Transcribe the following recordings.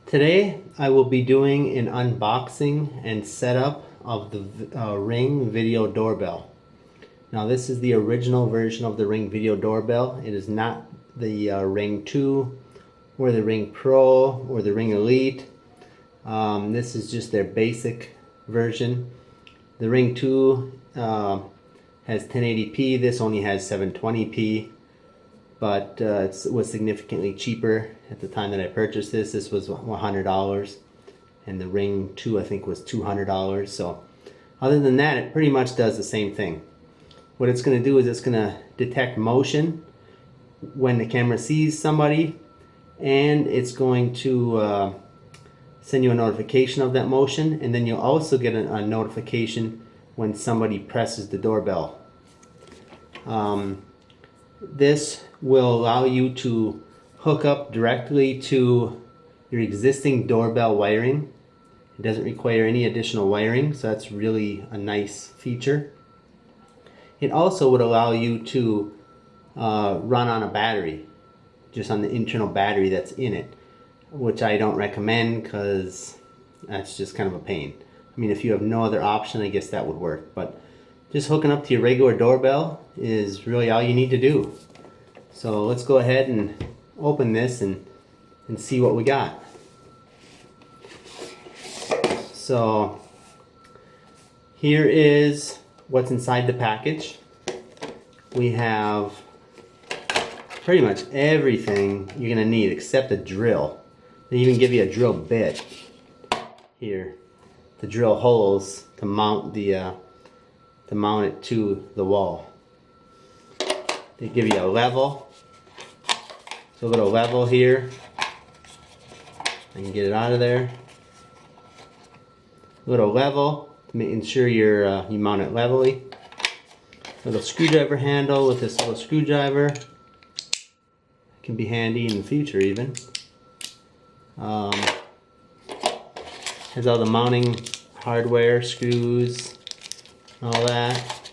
Today I will be doing an unboxing and setup of the Ring video doorbell. Now this is the original version of the Ring video doorbell. It is not the Ring 2 or the Ring Pro or the Ring Elite. This is just their basic version. The Ring 2 has 1080p. This only has 720p. But it was significantly cheaper at the time that I purchased this. This was $100, and the Ring 2 I think was $200. So other than that, it pretty much does the same thing. What it's going to do is it's going to detect motion when the camera sees somebody, and it's going to send you a notification of that motion, and then you'll also get a notification when somebody presses the doorbell. This will allow you to hook up directly to your existing doorbell wiring. It doesn't require any additional wiring, so that's really a nice feature. It also would allow you to run on a battery, just on the internal battery that's in it, which I don't recommend because that's just kind of a pain. I mean, if you have no other option, I guess that would work, but just hooking up to your regular doorbell is really all you need to do. So let's go ahead and open this and see what we got. So here is what's inside the package. We have pretty much everything you're gonna need except a drill. They even give you a drill bit here to drill holes to mount it to the wall. They give you a level. So a little level here. I can get it out of there. A little level to ensure you mount it levelly. Little screwdriver handle with this little screwdriver. It can be handy in the future even. Has all the mounting hardware, screws, all that.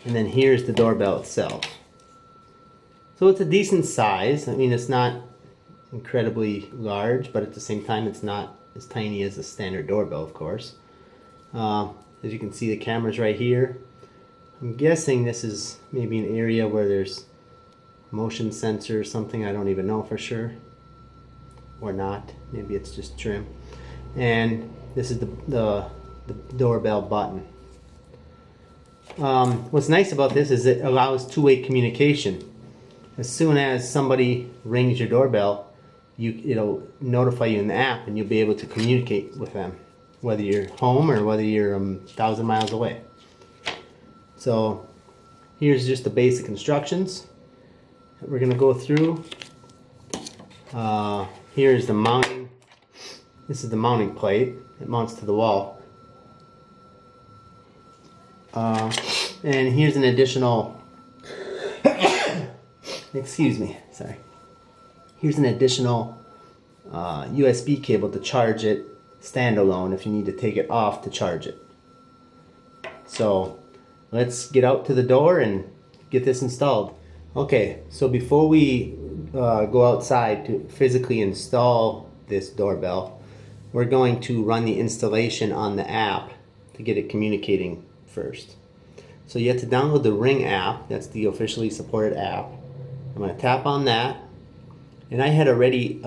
And then here's the doorbell itself. So it's a decent size. I mean, it's not incredibly large, but at the same time it's not as tiny as a standard doorbell, of course. As you can see, the camera's right here. I'm guessing this is maybe an area where there's motion sensor or something. I don't even know for sure. Or not. Maybe it's just trim. And this is the doorbell button. What's nice about this is it allows two-way communication. As soon as somebody rings your doorbell, it'll notify you in the app, and you'll be able to communicate with them, whether you're home or whether you're 1,000 miles away. So here's just the basic instructions that we're going to go through. Here's the mounting. This is the mounting plate. It mounts to the wall. And here's an additional excuse me, sorry. Here's an additional USB cable to charge it standalone if you need to take it off to charge it. So let's get out to the door and get this installed. Okay, so before we go outside to physically install this doorbell, we're going to run the installation on the app to get it communicating first. So you have to download the Ring app. That's the officially supported app. I'm going to tap on that, and I had already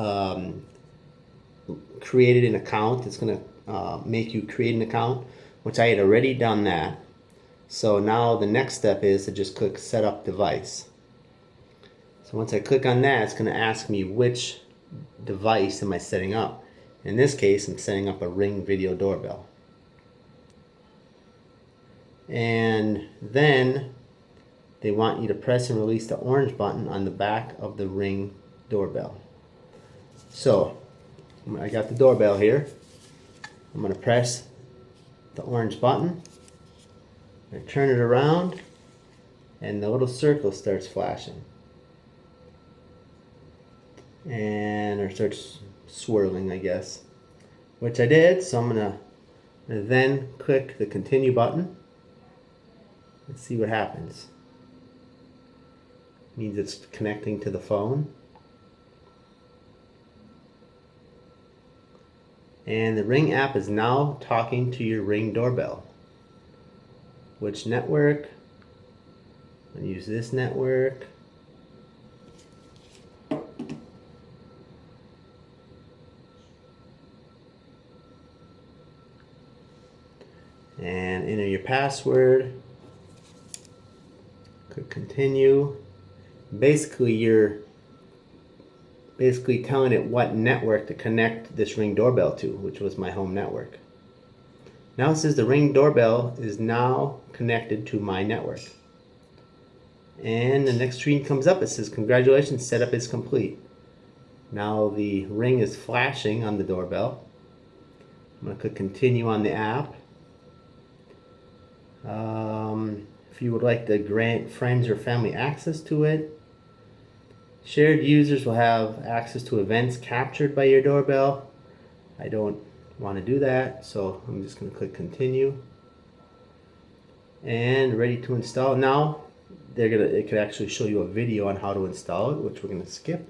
created an account. It's going to make you create an account, which I had already done that. So now the next step is to just click Set Up Device. So once I click on that, it's going to ask me which device am I setting up. In this case, I'm setting up a Ring video doorbell. And then they want you to press and release the orange button on the back of the Ring doorbell. So I got the doorbell here. I'm going to press the orange button. I turn it around, and the little circle starts flashing. And it starts swirling, I guess. Which I did, so I'm going to then click the continue button. Let's see what happens. Means it's connecting to the phone. And the Ring app is now talking to your Ring doorbell. Which network? I'm going to use this network. And enter your password. Click continue. Basically, you're telling it what network to connect this Ring doorbell to, which was my home network. Now it says the Ring doorbell is now connected to my network. And the next screen comes up. It says, congratulations, setup is complete. Now the Ring is flashing on the doorbell. I'm going to click continue on the app. If you would like to grant friends or family access to it, shared users will have access to events captured by your doorbell. I don't want to do that, so I'm just going to click continue. And ready to install. Now it could actually show you a video on how to install it, which we're going to skip.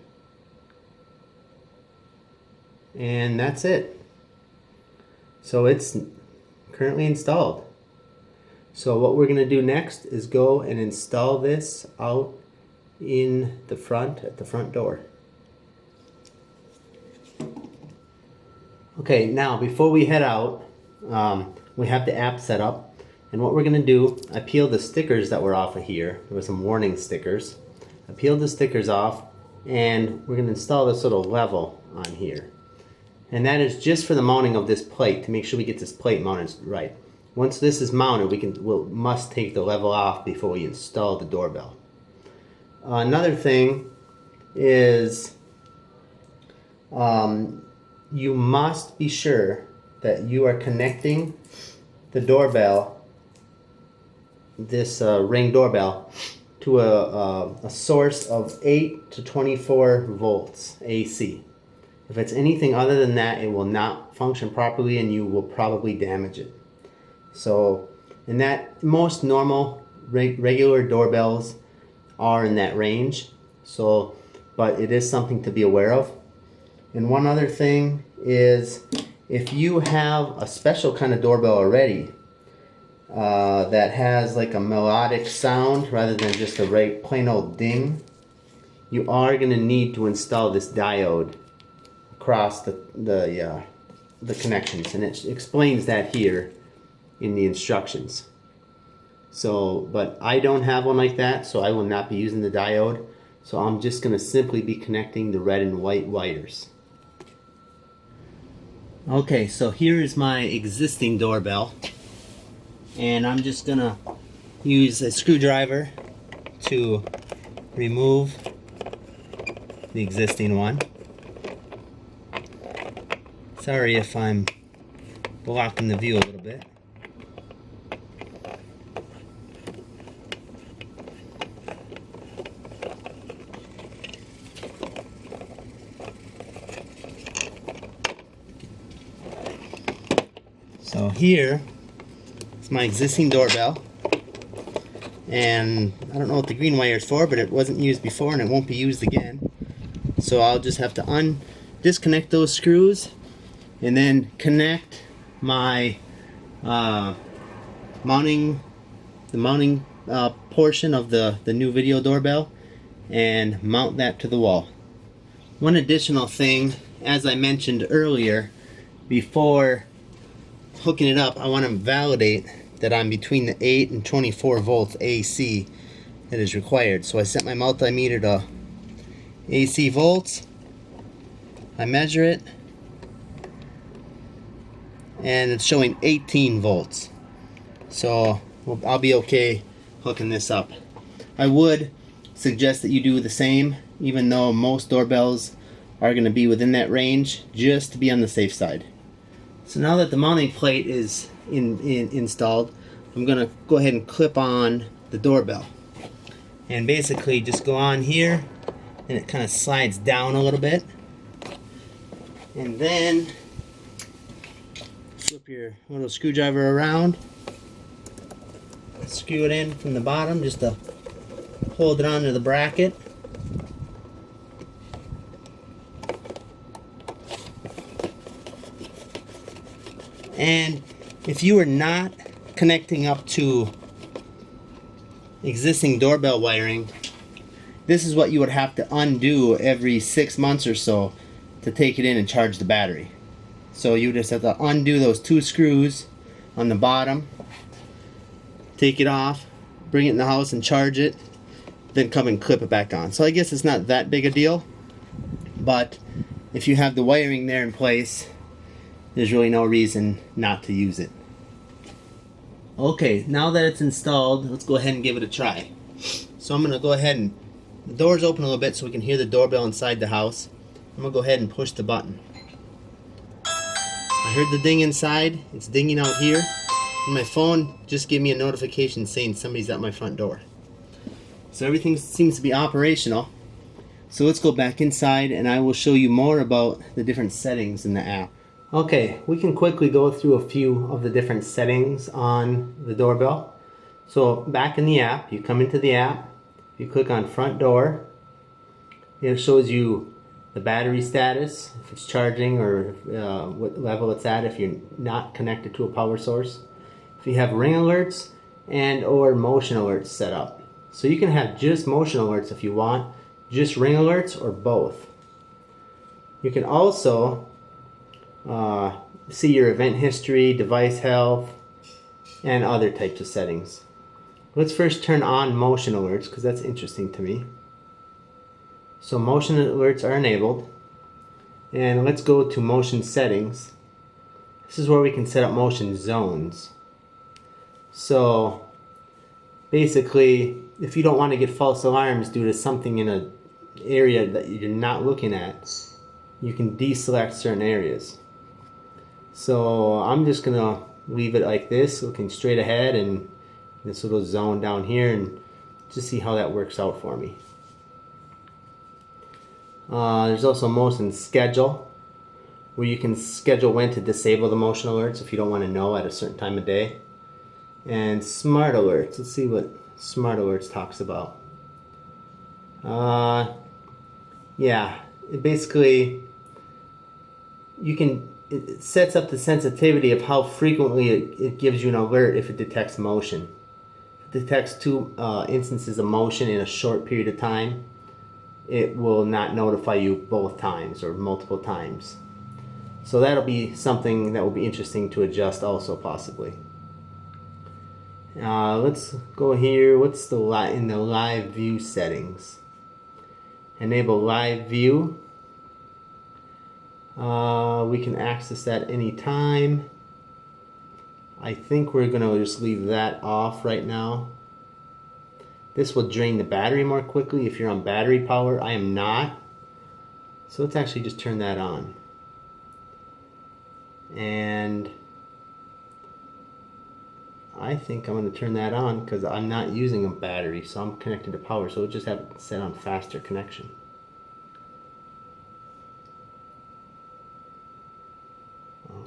And that's it. So it's currently installed. So what we're going to do next is go and install this out in the front, at the front door. Okay, now before we head out, we have the app set up. And what we're going to do, I peeled the stickers that were off of here. There were some warning stickers. I peeled the stickers off, and we're going to install this little level on here. And that is just for the mounting of this plate, to make sure we get this plate mounted right. Once this is mounted, we'll must take the level off before we install the doorbell. Another thing is you must be sure that you are connecting the doorbell, this Ring doorbell, to a source of 8 to 24 volts AC. If it's anything other than that, it will not function properly and you will probably damage it. So, in that, most normal regular doorbells are in that range. So, but it is something to be aware of. And one other thing is, if you have a special kind of doorbell already that has like a melodic sound rather than just a plain old ding, you are going to need to install this diode across the connections, and it explains that here in the instructions. So, but I don't have one like that, so I will not be using the diode. So I'm just going to simply be connecting the red and white wires. Okay, so here is my existing doorbell, and I'm just going to use a screwdriver to remove the existing one. Sorry if I'm blocking the view a little bit. So here is my existing doorbell, and I don't know what the green wire is for, but it wasn't used before and it won't be used again. So I'll just have to disconnect those screws and then connect my mounting portion of the new video doorbell and mount that to the wall. One additional thing, as I mentioned earlier, before hooking it up, I want to validate that I'm between the 8 and 24 volts AC that is required. So I set my multimeter to AC volts, I measure it, and it's showing 18 volts. So I'll be okay hooking this up. I would suggest that you do the same, even though most doorbells are going to be within that range, just to be on the safe side. So now that the mounting plate is installed, I'm going to go ahead and clip on the doorbell. And basically just go on here, and it kind of slides down a little bit. And then flip your little screwdriver around, screw it in from the bottom just to hold it onto the bracket. And if you are not connecting up to existing doorbell wiring, this is what you would have to undo every 6 months or so to take it in and charge the battery. So you just have to undo those 2 screws on the bottom, take it off, bring it in the house and charge it, then come and clip it back on. So I guess it's not that big a deal, but if you have the wiring there in place, there's really no reason not to use it. Okay, now that it's installed, let's go ahead and give it a try. So I'm going to go ahead and, the door's open a little bit so we can hear the doorbell inside the house. I'm going to go ahead and push the button. I heard the ding inside, it's dinging out here, and my phone just gave me a notification saying somebody's at my front door. So everything seems to be operational. So let's go back inside and I will show you more about the different settings in the app. Okay, we can quickly go through a few of the different settings on the doorbell. So back in the app, you come into the app, you click on front door, it shows you the battery status, if it's charging or what level it's at if you're not connected to a power source. If you have ring alerts and or motion alerts set up. So you can have just motion alerts if you want, just ring alerts or both. You can also see your event history, device health, and other types of settings. Let's first turn on motion alerts because that's interesting to me. So motion alerts are enabled. And let's go to motion settings. This is where we can set up motion zones. So basically, if you don't want to get false alarms due to something in an area that you're not looking at, you can deselect certain areas. So I'm just going to leave it like this, looking straight ahead, and this little zone down here, and just see how that works out for me. There's also motion schedule, where you can schedule when to disable the motion alerts if you don't want to know at a certain time of day. And smart alerts, let's see what smart alerts talks about. Yeah, basically it sets up the sensitivity of how frequently it gives you an alert if it detects motion. If it detects 2 instances of motion in a short period of time, it will not notify you both times or multiple times. So that'll be something that will be interesting to adjust also possibly. Let's go here. What's in the live view settings? Enable live view. We can access that anytime. I think we're going to just leave that off right now. This will drain the battery more quickly if you're on battery power. I am not. So let's actually just turn that on. And I think I'm going to turn that on because I'm not using a battery, so I'm connected to power, so we'll just have it set on faster connection.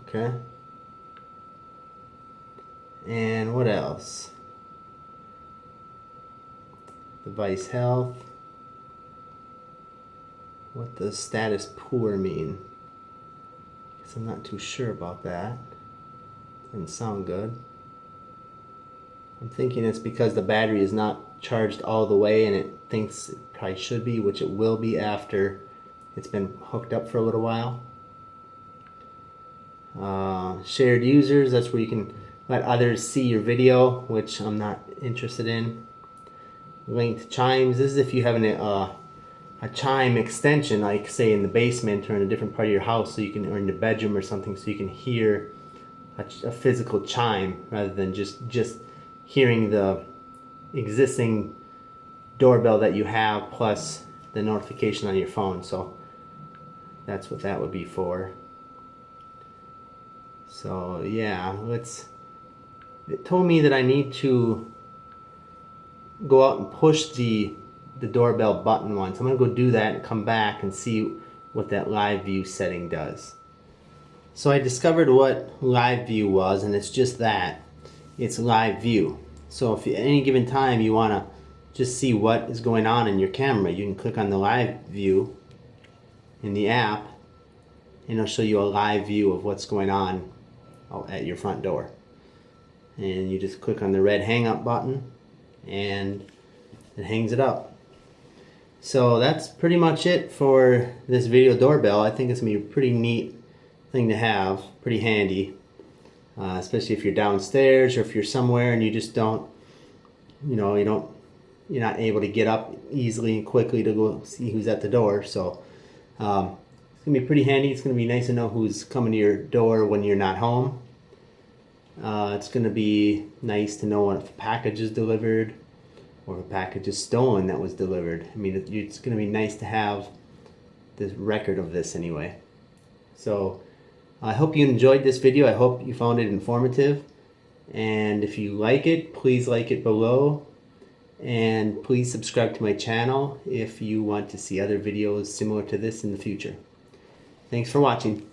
Okay. And what else? Device health. What does status poor mean? Guess I'm not too sure about that. Doesn't sound good. I'm thinking it's because the battery is not charged all the way and it thinks it probably should be, which it will be after it's been hooked up for a little while. Shared users, that's where you can let others see your video, which I'm not interested in. Linked chimes, this is if you have a chime extension, like say in the basement or in a different part of your house, so you can, or in the bedroom or something, so you can hear a physical chime rather than just hearing the existing doorbell that you have plus the notification on your phone. So that's what that would be for. So yeah, it told me that I need to go out and push the doorbell button once. I'm going to go do that and come back and see what that live view setting does. So I discovered what live view was, and it's just that. It's live view. So if at any given time you want to just see what is going on in your camera, you can click on the live view in the app and it'll show you a live view of what's going on out at your front door. And you just click on the red hang up button and it hangs it up. So that's pretty much it for this video doorbell. I think it's going to be a pretty neat thing to have, pretty handy, especially if you're downstairs or if you're somewhere and you just don't, you're not able to get up easily and quickly to go see who's at the door. So it's going to be pretty handy. It's going to be nice to know who's coming to your door when you're not home. It's going to be nice to know if a package is delivered or if a package is stolen that was delivered. I mean, it's going to be nice to have this record of this anyway. So I hope you enjoyed this video. I hope you found it informative. And if you like it, please like it below. And please subscribe to my channel if you want to see other videos similar to this in the future. Thanks for watching.